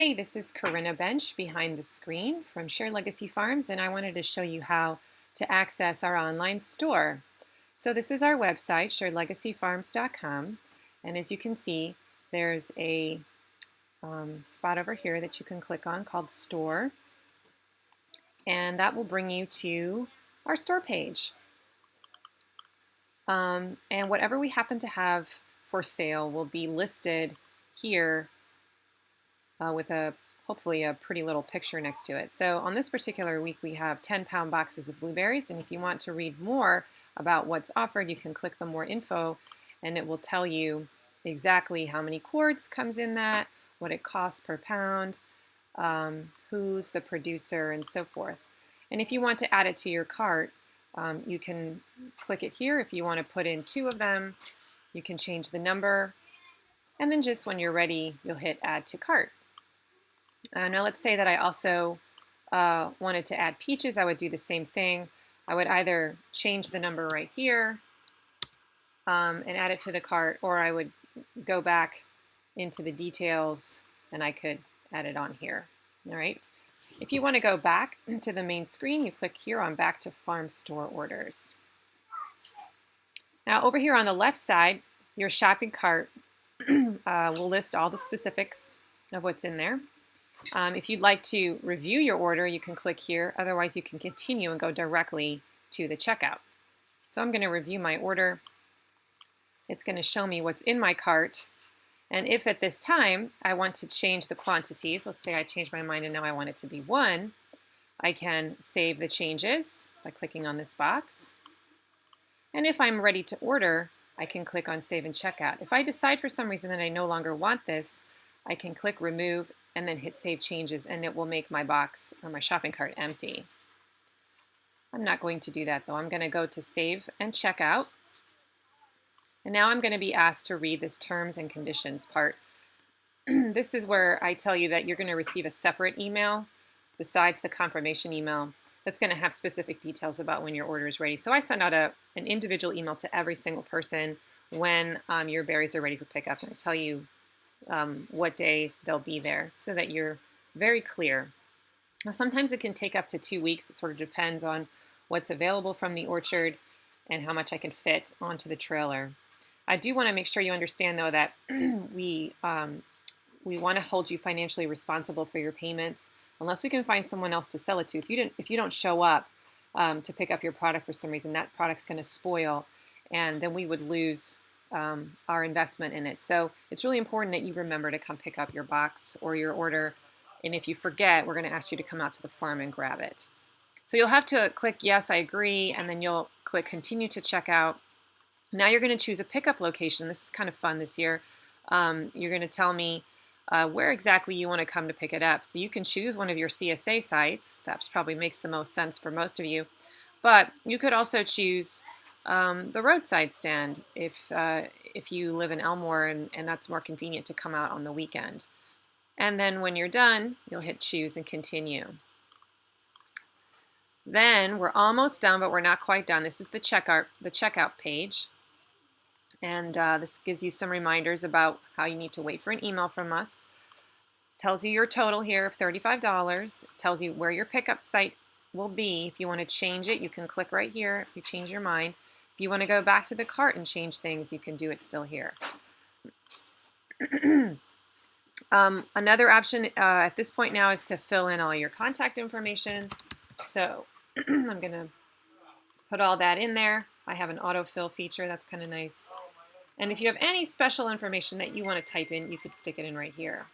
Hey, this is Corinna Bench behind the screen from Shared Legacy Farms, and I wanted to show you how to access our online store. So this is our website, sharedlegacyfarms.com, and as you can see, there's a spot over here that you can click on called Store, and that will bring you to our store page. And whatever we happen to have for sale will be listed here with hopefully a pretty little picture next to it. So on this particular week we have 10-pound boxes of blueberries, and if you want to read more about what's offered, you can click the more info and it will tell you exactly how many quarts comes in that, what it costs per pound, who's the producer, and so forth. And if you want to add it to your cart, you can click it here. If you want to put in 2 of them, you can change the number, and then just when you're ready, you'll hit add to cart. Now let's say that I also wanted to add peaches. I would do the same thing. I would either change the number right here and add it to the cart, or I would go back into the details and I could add it on here. All right. If you want to go back to the main screen, you click here on Back to Farm Store Orders. Now over here on the left side, your shopping cart will list all the specifics of what's in there. If you'd like to review your order, you can click here. Otherwise, you can continue and go directly to the checkout. So I'm going to review my order. It's going to show me what's in my cart. And if at this time I want to change the quantities, let's say I change my mind and now I want it to be 1, I can save the changes by clicking on this box. And if I'm ready to order, I can click on Save and Checkout. If I decide for some reason that I no longer want this, I can click Remove and then hit Save Changes, and it will make my box or my shopping cart empty. I'm not going to do that though. I'm going to go to Save and Checkout. And now I'm going to be asked to read this Terms and Conditions part. This is where I tell you that you're going to receive a separate email besides the confirmation email that's going to have specific details about when your order is ready. So I send out an individual email to every single person when your berries are ready for pickup, and I tell you what day they'll be there so that you're very clear. Now, sometimes it can take up to 2 weeks. It sort of depends on what's available from the orchard and how much I can fit onto the trailer. I do want to make sure you understand, though, that we want to hold you financially responsible for your payments unless we can find someone else to sell it to. If you don't show up to pick up your product for some reason, that product's going to spoil, and then we would lose our investment in it. So it's really important that you remember to come pick up your box or your order. And if you forget, we're going to ask you to come out to the farm and grab it. So you'll have to click Yes, I agree, and then you'll click Continue to Checkout. Now you're going to choose a pickup location. This is kind of fun this year. You're going to tell me where exactly you want to come to pick it up. So you can choose one of your CSA sites. That probably makes the most sense for most of you. But you could also choose the roadside stand if you live in Elmore and that's more convenient to come out on the weekend. And then when you're done, you'll hit Choose and Continue. Then we're almost done, but we're not quite done. This is the checkout page. And this gives you some reminders about how you need to wait for an email from us. Tells you your total here of $35. Tells you where your pickup site will be. If you want to change it, you can click right here if you change your mind. If you want to go back to the cart and change things, you can do it still here. Another option at this point now is to fill in all your contact information. So I'm going to put all that in there. I have an autofill feature. That's kind of nice. And if you have any special information that you want to type in, you could stick it in right here.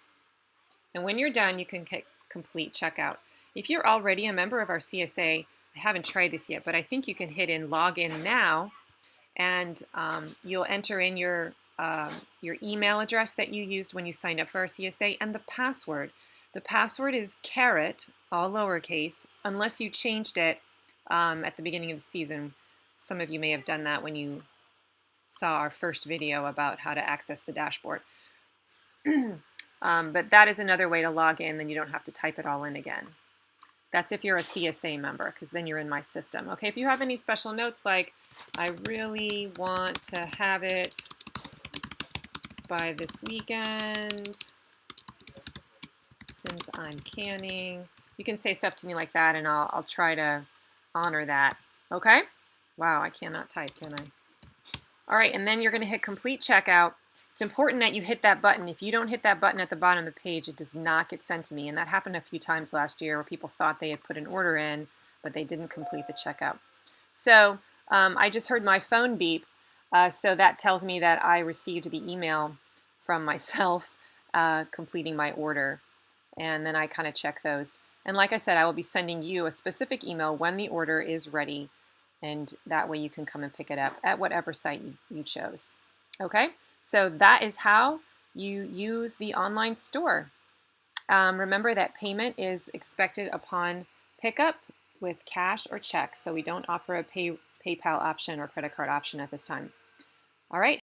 And when you're done, you can click Complete Checkout. If you're already a member of our CSA, I haven't tried this yet, but I think you can hit in Log In Now, and you'll enter in your email address that you used when you signed up for our CSA and the password. The password is carrot, all lowercase, unless you changed it at the beginning of the season. Some of you may have done that when you saw our first video about how to access the dashboard. But that is another way to log in, then you don't have to type it all in again. That's if you're a CSA member, because then you're in my system. Okay, if you have any special notes like, I really want to have it by this weekend, since I'm canning. You can say stuff to me like that, and I'll try to honor that. Okay? Wow, I cannot type, can I? All right, and then you're going to hit complete checkout. It's important that you hit that button. If you don't hit that button at the bottom of the page, it does not get sent to me. And that happened a few times last year where people thought they had put an order in, but they didn't complete the checkout. So I just heard my phone beep. So that tells me that I received the email from myself completing my order. And then I kind of check those. And like I said, I will be sending you a specific email when the order is ready. And that way you can come and pick it up at whatever site you chose. Okay, so that is how you use the online store. Remember that payment is expected upon pickup with cash or check. So we don't offer a PayPal option or credit card option at this time. All right.